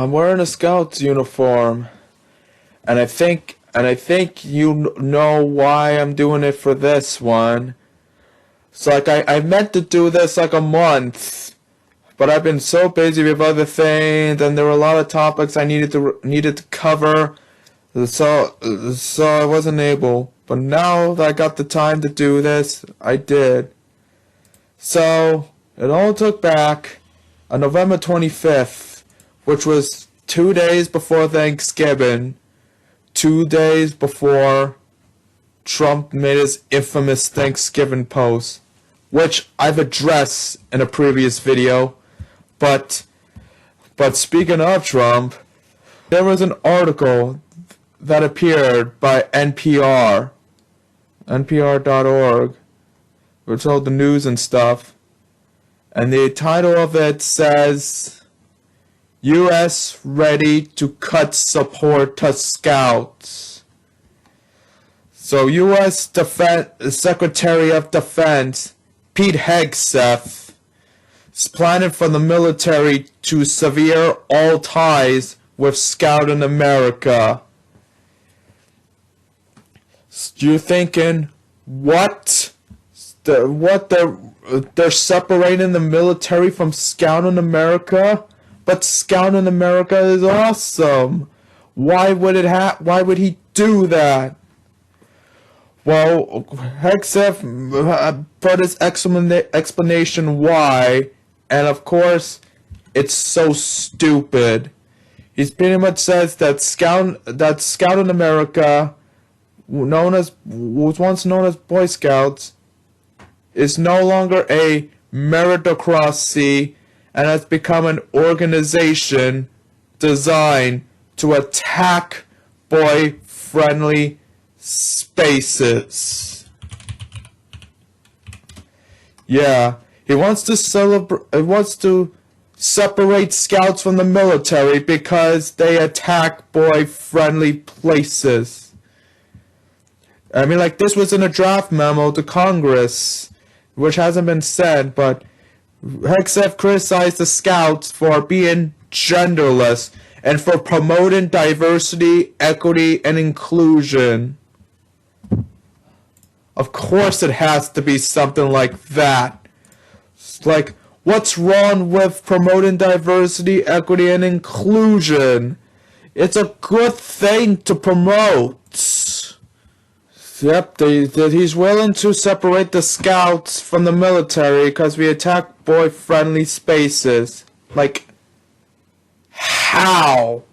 I'm wearing a Scout's uniform, and I think you know why I'm doing it for this one. So like I meant to do this like a month, but I've been so busy with other things, and there were a lot of topics I needed to cover, so I wasn't able. But now that I got the time to do this, I did. So it all took back on November 25th, which was 2 days before Thanksgiving, 2 days before Trump made his infamous Thanksgiving post, which I've addressed in a previous video. But speaking of Trump, there was an article that appeared by NPR.org, which told the news and stuff, and the title of it says, U.S. ready to cut support to scouts. So U.S. Secretary of Defense Pete Hegseth is planning for the military to sever all ties with Scouting America. You're thinking, what? They're separating the military from Scouting America? But Scouting America is awesome. Why would he do that? Well, Hegseth put his explanation why, and of course, it's so stupid. He pretty much says that Scouting America, was once known as Boy Scouts, is no longer a meritocracy and has become an organization designed to attack boy-friendly spaces. Yeah, he wants to separate scouts from the military because they attack boy-friendly places. I mean, like, this was in a draft memo to Congress, which hasn't been said, but Hegseth criticized the scouts for being genderless and for promoting diversity, equity, and inclusion. Of course it has to be something like that. It's like, what's wrong with promoting diversity, equity, and inclusion? It's a good thing to promote. Yep, he's willing to separate the scouts from the military because we attack boy-friendly spaces. Like, how?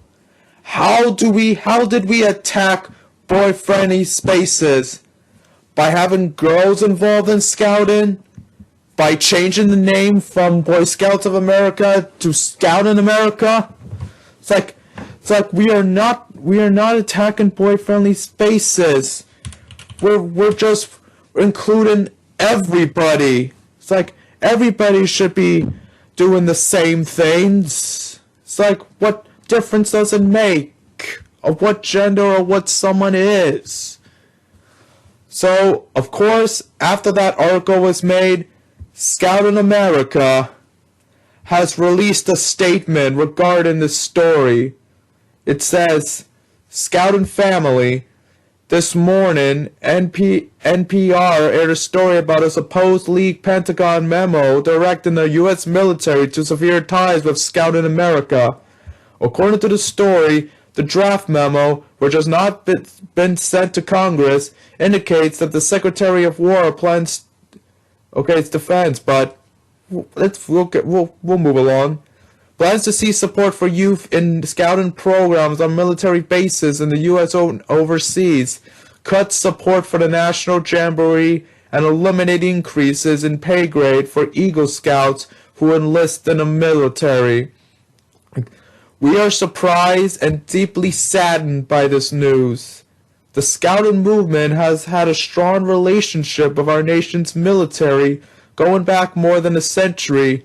How did we attack boy-friendly spaces? By having girls involved in scouting? By changing the name from Boy Scouts of America to Scouting America? It's like we are not attacking boy-friendly spaces. We're just including everybody. It's like everybody should be doing the same things. It's like, what difference does it make of what gender or what someone is? So, of course, after that article was made, Scouting America has released a statement regarding this story. It says, Scouting Family, this morning, NPR aired a story about a supposed leaked Pentagon memo directing the U.S. military to sever ties with Scouting America. According to the story, the draft memo, which has not been sent to Congress, indicates that the Secretary of War plans. Okay, it's defense, but we'll move along. Plans to see support for youth in scouting programs on military bases in the U.S. overseas, cut support for the National Jamboree, and eliminate increases in pay grade for Eagle Scouts who enlist in the military. We are surprised and deeply saddened by this news. The scouting movement has had a strong relationship with our nation's military going back more than a century.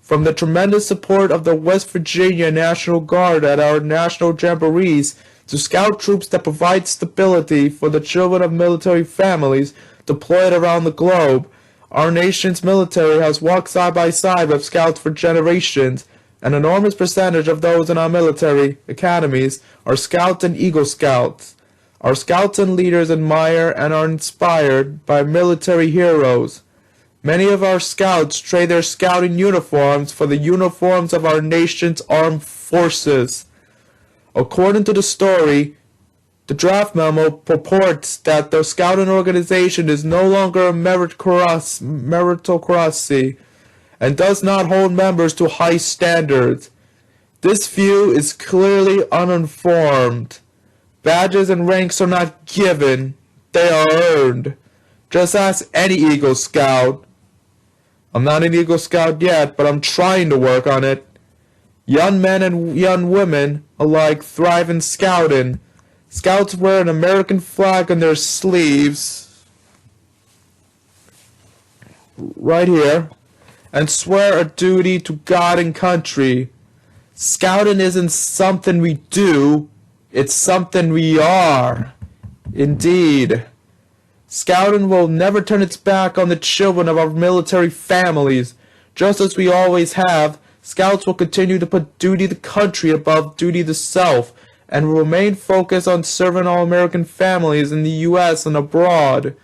From the tremendous support of the West Virginia National Guard at our national jamborees to scout troops that provide stability for the children of military families deployed around the globe, our nation's military has walked side by side with scouts for generations, An enormous percentage of those in our military academies are Scouts and Eagle Scouts. Our Scouts and leaders admire and are inspired by military heroes. Many of our Scouts trade their scouting uniforms for the uniforms of our nation's armed forces. According to the story, the draft memo purports that the Scouting organization is no longer a meritocracy and does not hold members to high standards. This view is clearly uninformed. Badges and ranks are not given, they are earned. Just ask any Eagle Scout. I'm not an Eagle Scout yet, but I'm trying to work on it. Young men and young women alike thrive in scouting. Scouts wear an American flag on their sleeves, right here, and swear a duty to God and country. Scouting isn't something we do, it's something we are. Indeed. Scouting will never turn its back on the children of our military families. Just as we always have, Scouts will continue to put duty to country above duty to self, and will remain focused on serving all American families in the U.S. and abroad.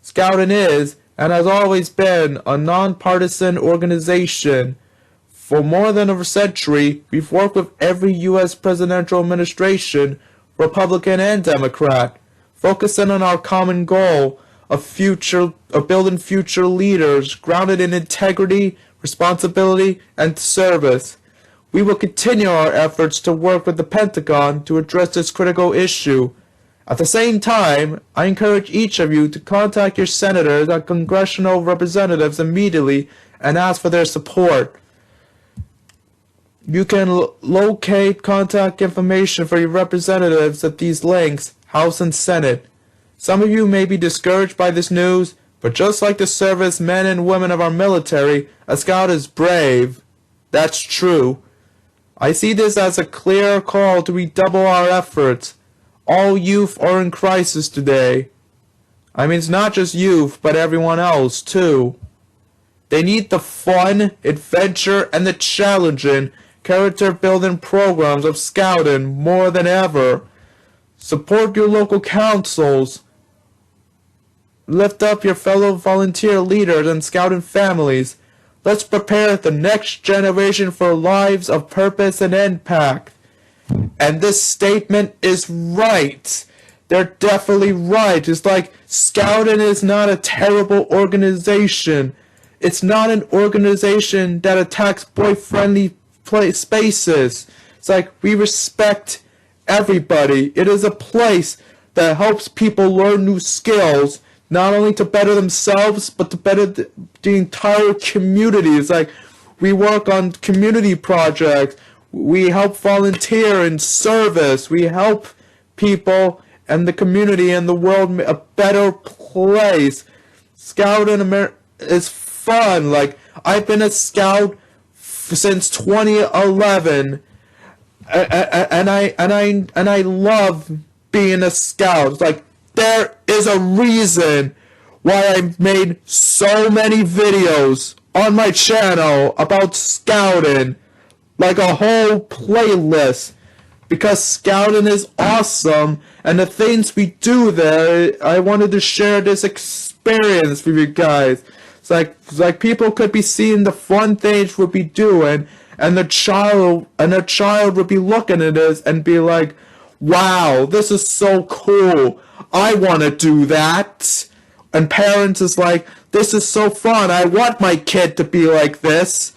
Scouting is, and has always been, a nonpartisan organization. For more than a century, we've worked with every U.S. presidential administration, Republican and Democrat, focusing on our common goal of building future leaders grounded in integrity, responsibility, and service. We will continue our efforts to work with the Pentagon to address this critical issue. At the same time, I encourage each of you to contact your senators and congressional representatives immediately and ask for their support. You can locate contact information for your representatives at these links, House and Senate. Some of you may be discouraged by this news, but just like the service men and women of our military, a Scout is brave. That's true. I see this as a clear call to redouble our efforts. All youth are in crisis today. I mean, it's not just youth, but everyone else, too. They need the fun, adventure, and the challenging, character-building programs of Scouting more than ever. Support your local councils. Lift up your fellow volunteer leaders and Scouting families. Let's prepare the next generation for lives of purpose and impact. And this statement is right. They're definitely right. It's like Scouting is not a terrible organization. It's not an organization that attacks boy-friendly spaces. It's like we respect everybody. It is a place that helps people learn new skills, not only to better themselves, but to better the entire community. It's like we work on community projects. We help volunteer in service. We help people and the community and the world a better place. Scouting is fun. Like, I've been a Scout since 2011, and I love being a Scout. It's like, there is a reason why I made so many videos on my channel about Scouting, like a whole playlist, because Scouting is awesome, and the things we do there, I wanted to share this experience with you guys. It's like people could be seeing the fun things we'll be doing, and the child would be looking at this and be like, wow, this is so cool. I want to do that. And parents is like, this is so fun. I want my kid to be like this.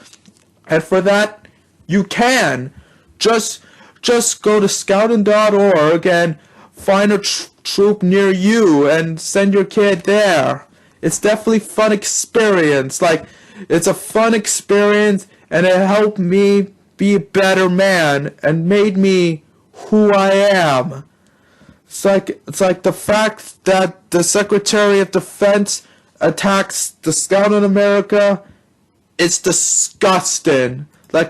And for that, you can. Just go to scouting.org and find a troop near you and send your kid there. It's definitely a fun experience. Like, it's a fun experience, and it helped me be a better man and made me who I am. It's like the fact that the Secretary of Defense attacks the Scout in America. It's disgusting. We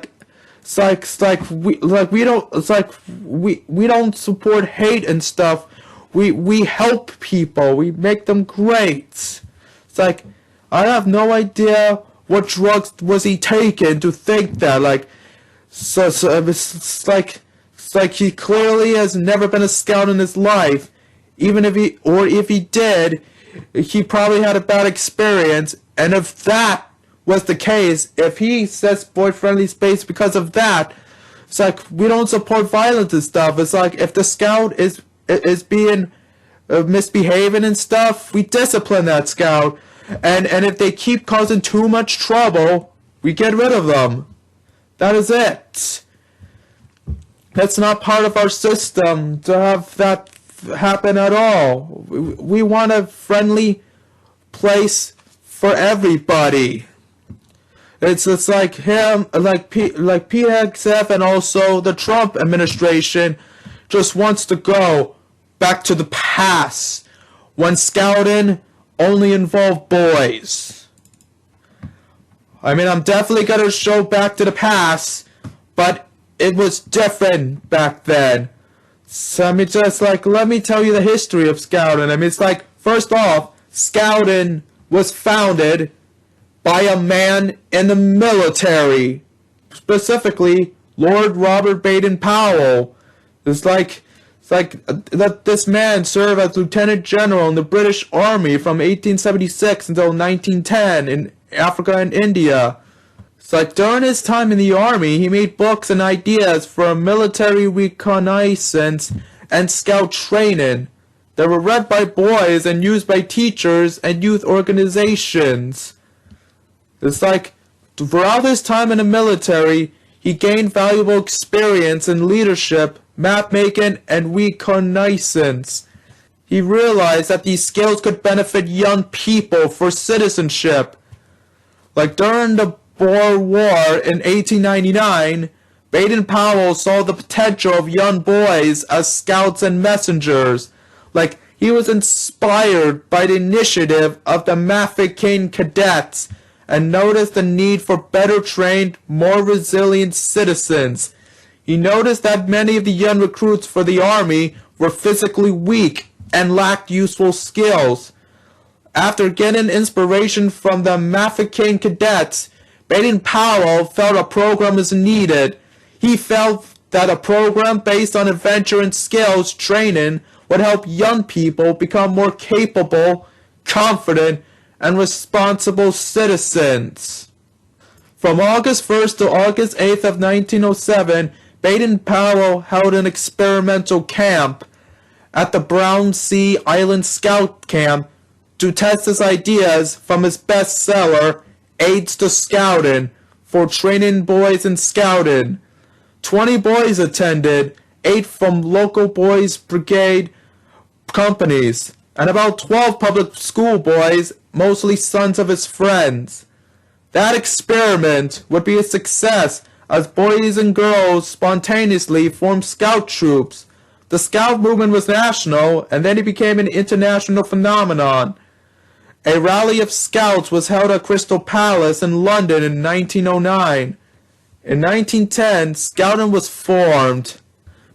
don't support hate and stuff. We help people. We make them great. It's like, I have no idea what drugs was he taking to think that. Like, So it's like he clearly has never been a scout in his life. Even if he did, he probably had a bad experience. And if that was the case, if he says boy-friendly space because of that, it's like we don't support violence and stuff. It's like if the scout is being misbehaving and stuff, we discipline that scout. And if they keep causing too much trouble, we get rid of them. That is it. That's not part of our system to have that happen at all. We want a friendly place for everybody. It's like him, like Pete Hegseth, and also the Trump administration just wants to go back to the past when scouting only involved boys. I mean, I'm definitely gonna show back to the past, but it was different back then. So I mean, let me tell you the history of scouting. I mean, it's like, first off, scouting was founded by a man in the military, specifically Lord Robert Baden-Powell. It's like that this man served as lieutenant general in the British Army from 1876 until 1910 in Africa and India. It's like during his time in the army, he made books and ideas for military reconnaissance and scout training that were read by boys and used by teachers and youth organizations. It's like, throughout his time in the military, he gained valuable experience in leadership, map-making, and reconnaissance. He realized that these skills could benefit young people for citizenship. Like during the Boer War in 1899, Baden-Powell saw the potential of young boys as scouts and messengers. Like, he was inspired by the initiative of the Mafeking cadets and noticed the need for better trained, more resilient citizens. He noticed that many of the young recruits for the army were physically weak and lacked useful skills. After getting inspiration from the Mafeking cadets, Baden-Powell felt a program was needed. He felt that a program based on adventure and skills training would help young people become more capable, confident, and responsible citizens. From August 1st to August 8th of 1907, Baden-Powell held an experimental camp at the Brown Sea Island Scout Camp to test his ideas from his bestseller, Aids to Scouting, for training boys in scouting. 20 boys attended, 8 from local boys' brigade companies, and about 12 public school boys, mostly sons of his friends. That experiment would be a success as boys and girls spontaneously formed scout troops. The scout movement was national, and then it became an international phenomenon. A rally of scouts was held at Crystal Palace in London in 1909. In 1910, scouting was formed.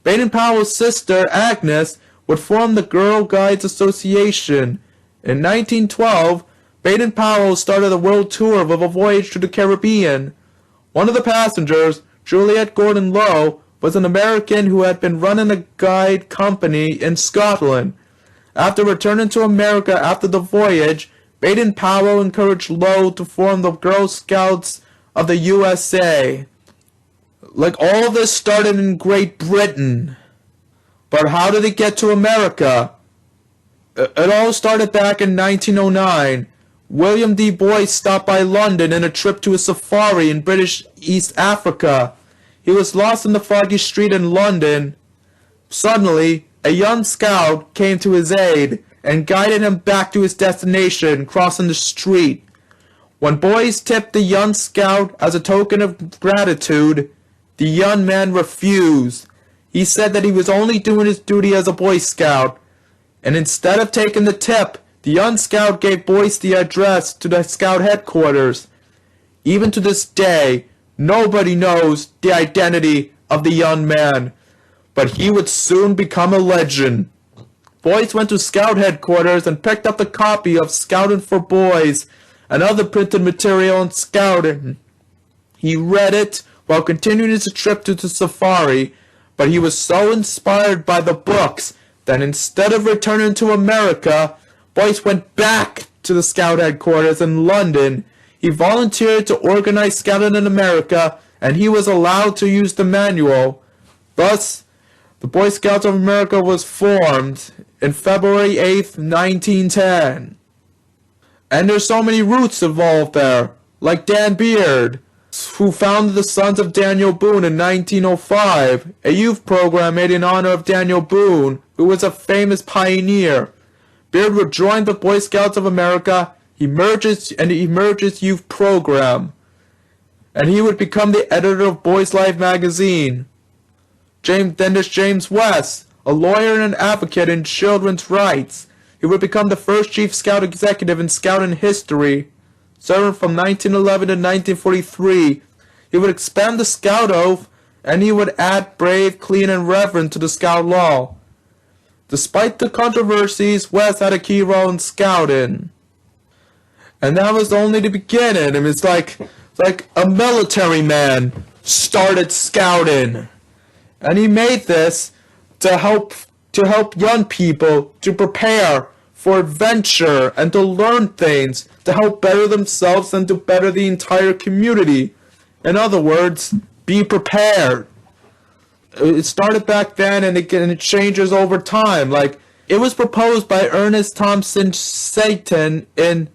Baden-Powell's sister, Agnes, would form the Girl Guides Association. In 1912, Baden-Powell started a world tour of a voyage to the Caribbean. One of the passengers, Juliet Gordon Lowe, was an American who had been running a guide company in Scotland. After returning to America after the voyage, Baden-Powell encouraged Lowe to form the Girl Scouts of the USA. Like, all this started in Great Britain. But how did it get to America? It all started back in 1909. William D. Boyce stopped by London in a trip to a safari in British East Africa. He was lost in the foggy street in London. Suddenly, a young scout came to his aid and guided him back to his destination, crossing the street. When Boyce tipped the young scout as a token of gratitude, the young man refused. He said that he was only doing his duty as a Boy Scout, and instead of taking the tip, the young scout gave Boyce the address to the scout headquarters. Even to this day, nobody knows the identity of the young man, but he would soon become a legend. Boyce went to scout headquarters and picked up the copy of Scouting for Boys and other printed material on scouting. He read it while continuing his trip to the safari, but he was so inspired by the books that instead of returning to America, Boyce went back to the Scout headquarters in London. He volunteered to organize Scouting in America, and he was allowed to use the manual. Thus, the Boy Scouts of America was formed in February 8th, 1910. And there's so many roots involved there, like Dan Beard, who founded the Sons of Daniel Boone in 1905, a youth program made in honor of Daniel Boone, who was a famous pioneer. Beard would join the Boy Scouts of America, Emerges Youth Program, and he would become the editor of Boys Life magazine. Then there's James West, a lawyer and an advocate in children's rights. He would become the first Chief Scout executive in Scouting history. Serving from 1911 to 1943, he would expand the Scout Oath, and he would add brave, clean, and reverent to the Scout law. Despite the controversies, West had a key role in Scouting. And that was only the beginning. It's like a military man started Scouting. And he made this to help young people to prepare for adventure and to learn things, to help better themselves and to better the entire community. In other words, be prepared. It started back then, and it changes over time. Like, it was proposed by Ernest Thompson Seton in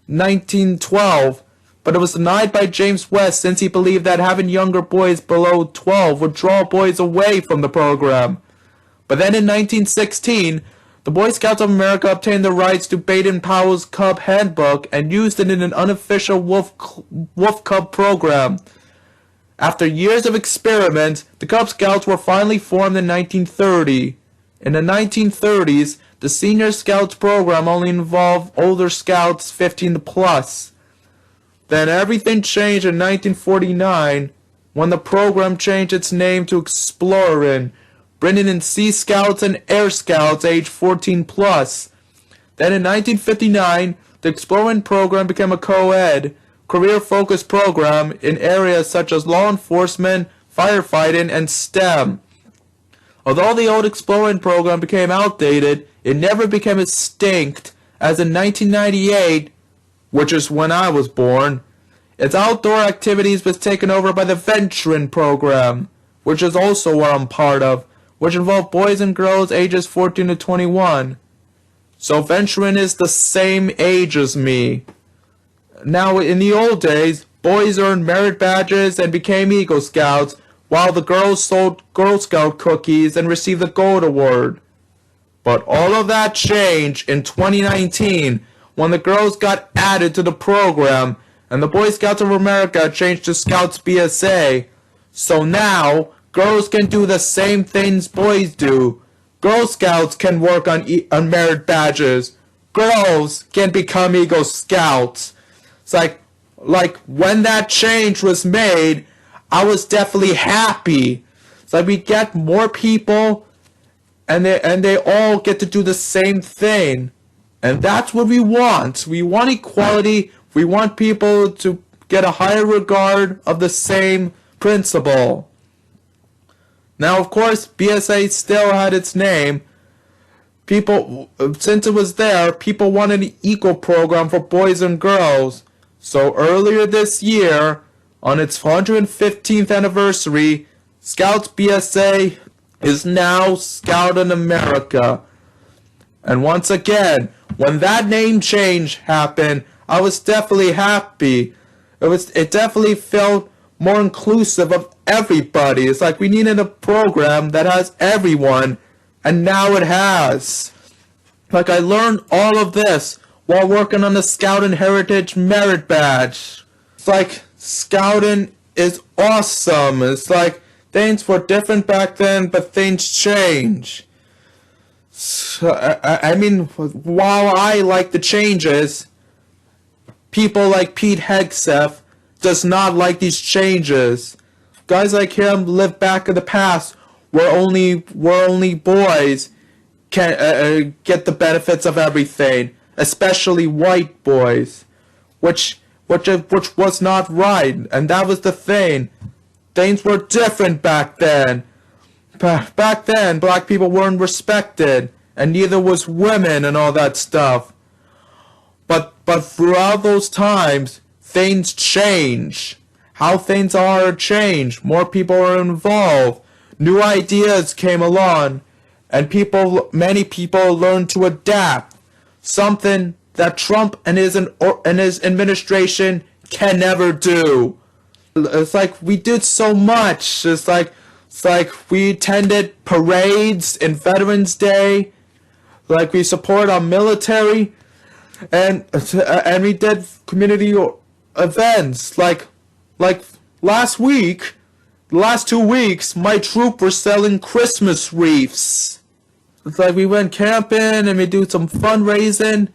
1912, but it was denied by James West since he believed that having younger boys below 12 would draw boys away from the program. But then in 1916, the Boy Scouts of America obtained the rights to Baden-Powell's Cub Handbook and used it in an unofficial Wolf Cub program. After years of experiments, the Cub Scouts were finally formed in 1930. In the 1930s, the Senior Scouts program only involved older Scouts 15 to plus. Then everything changed in 1949 when the program changed its name to Explorin', bringing in Sea Scouts and Air Scouts age 14 plus. Then in 1959, the Explorin' program became a co-ed, career-focused program in areas such as law enforcement, firefighting, and STEM. Although the old Explorin' program became outdated, it never became extinct, as in 1998, which is when I was born, its outdoor activities was taken over by the Venturing program, which is also what I'm part of, which involved boys and girls ages 14 to 21. So Venturing is the same age as me. Now, in the old days, boys earned merit badges and became Eagle Scouts, while the girls sold Girl Scout cookies and received the Gold Award. But all of that changed in 2019 when the girls got added to the program and the Boy Scouts of America changed to Scouts BSA. So now, girls can do the same things boys do. Girl Scouts can work on merit badges. Girls can become Eagle Scouts. It's like when that change was made, I was definitely happy. It's like we get more people, and they all get to do the same thing, and that's what we want. We want equality. We want people to get a higher regard of the same principle. Now, of course, BSA still had its name. People, since it was there, people wanted an equal program for boys and girls. So earlier this year, on its 115th anniversary, Scouts BSA is now Scouting America. And once again, when that name change happened, I was definitely happy. It definitely felt more inclusive of everybody. It's like we needed a program that has everyone, and now it has. Like, I learned all of this while working on the Scouting Heritage Merit Badge. It's like, Scouting is awesome. It's like, things were different back then, but things change. So, I mean, while I like the changes, people like Pete Hegseth does not like these changes. Guys like him live back in the past where only boys can get the benefits of everything, especially white boys, which was not right, and that was the thing. things were different back then. Back then, black people weren't respected, and neither was women and all that stuff. But throughout those times, things change. How things are changed. More people are involved. New ideas came along, and many people learned to adapt. Something that Trump and his administration can never do. It's like we did so much. It's like we attended parades in Veterans Day. Like we support our military, and we did community events. Like last week, the last 2 weeks, my troop were selling Christmas wreaths. It's like we went camping and we do some fundraising.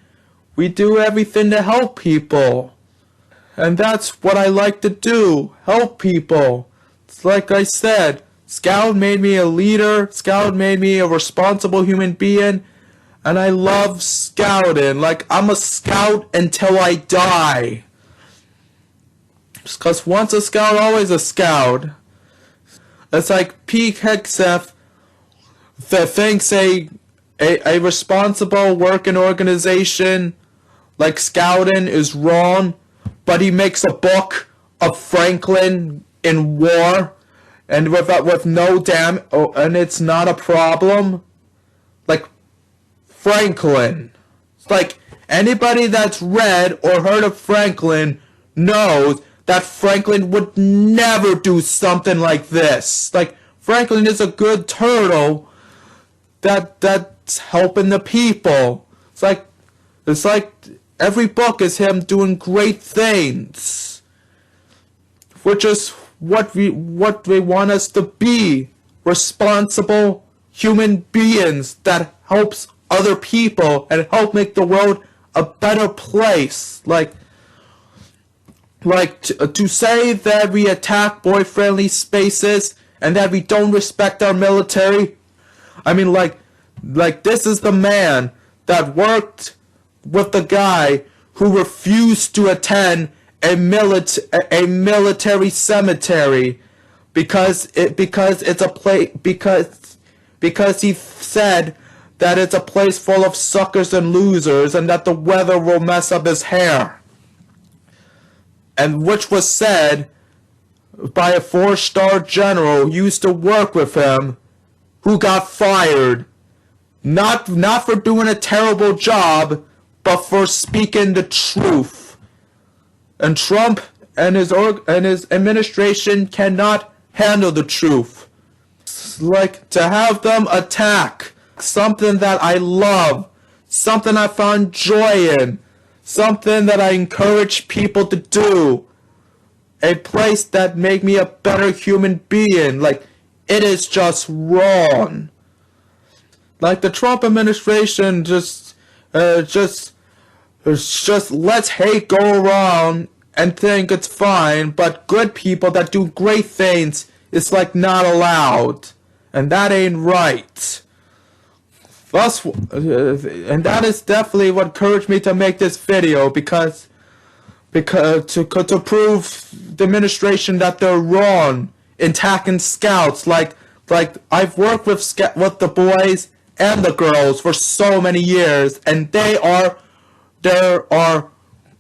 We do everything to help people. And that's what I like to do, help people. It's like I said, Scout made me a leader. Scout made me a responsible human being. And I love scouting. Like, I'm a scout until I die. Because once a scout, always a scout. It's like Pete Hegseth that thinks a responsible working organization like scouting is wrong, but he makes a book of Franklin in war, and with no and it's not a problem. Like Franklin, it's like anybody that's read or heard of Franklin knows that Franklin would never do something like this. Like Franklin is a good turtle that's helping the people. It's like every book is him doing great things, which is what we want us to be, responsible human beings that helps other people and help make the world a better place. To say that we attack boy-friendly spaces and that we don't respect our military. I mean, like this is the man that worked with the guy who refused to attend a military cemetery because it's a place because he said that it's a place full of suckers and losers and that the weather will mess up his hair. And which was said by a 4-star general who used to work with him, who got fired. Not for doing a terrible job, but for speaking the truth. And Trump and his administration cannot handle the truth. It's like to have them attack something that I love, something I found joy in, something that I encourage people to do, a place that make me a better human being. Like, it is just wrong. Like the Trump administration just lets hate go around and think it's fine, but good people that do great things is like not allowed, and that ain't right. Thus, and that is definitely what encouraged me to make this video, because to prove the administration that they're wrong in attacking scouts. Like I've worked with the boys and the girls for so many years, and there are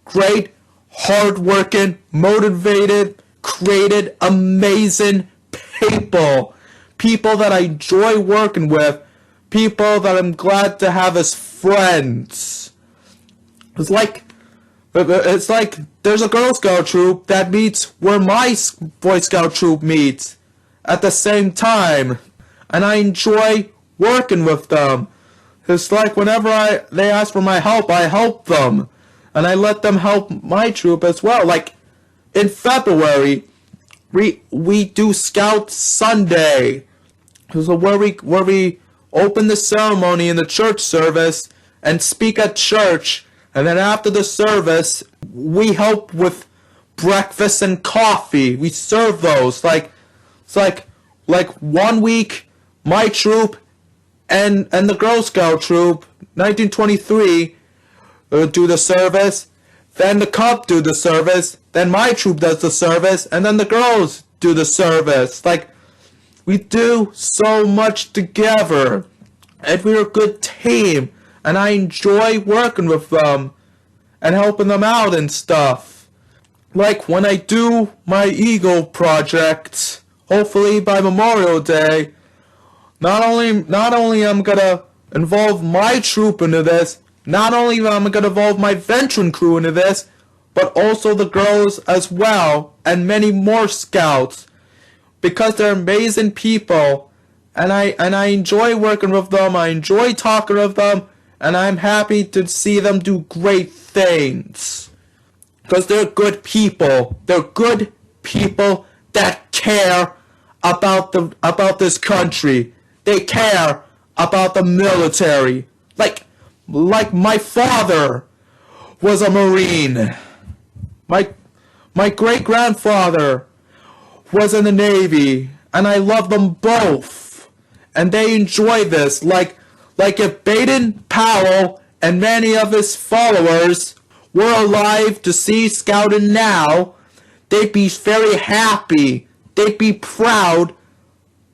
great, hardworking, motivated, created, amazing people that I enjoy working with, people that I'm glad to have as friends. It's like there's a Girl Scout troop that meets where my Boy Scout troop meets at the same time, and I enjoy working with them. It's like whenever they ask for my help, I help them, and I let them help my troop as well. Like in February, we do Scout Sunday, so where we open the ceremony in the church service and speak at church, and then after the service, we help with breakfast and coffee. We serve those. It's like 1 week, my troop and the Girl Scout troop, 1923, do the service. Then the Cub do the service. Then my troop does the service, and then the girls do the service. Like, we do so much together, and we're a good team, and I enjoy working with them and helping them out and stuff. Like when I do my Eagle project, hopefully by Memorial Day, not only I'm gonna involve my troop into this, not only am I gonna involve my veteran crew into this, but also the girls as well, and many more scouts, because they're amazing people, and I enjoy working with them, I enjoy talking with them, and I'm happy to see them do great things. Because they're good people. They're good people that care about this country. They care about the military. Like my father was a Marine. My great-grandfather was in the Navy, and I love them both. And they enjoy this. Like if Baden Powell and many of his followers were alive to see Scouting now, they'd be very happy. They'd be proud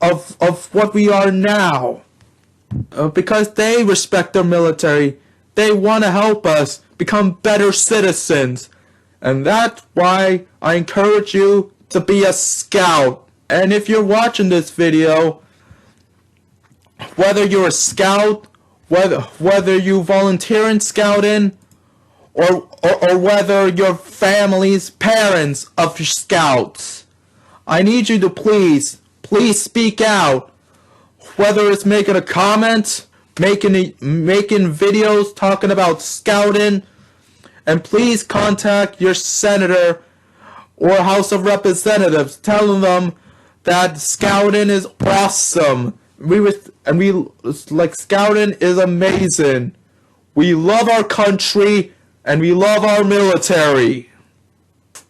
of what we are now. Because they respect their military. They want to help us become better citizens. And that's why I encourage you to be a scout. And if you're watching this video, whether you're a scout, whether you volunteer in scouting, or whether your family's parents of scouts, I need you to please speak out. Whether it's making a comment, making videos talking about scouting, and please contact your senator or House of Representatives, telling them that scouting is awesome. Scouting is amazing. We love our country and we love our military,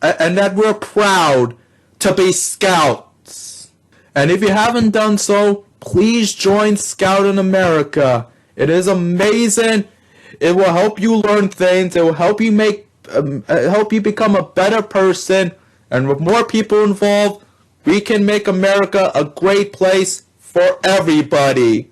and that we're proud to be scouts. And if you haven't done so, please join Scouting America. It is amazing. It will help you learn things. It will help you help you become a better person. And with more people involved, we can make America a great place for everybody.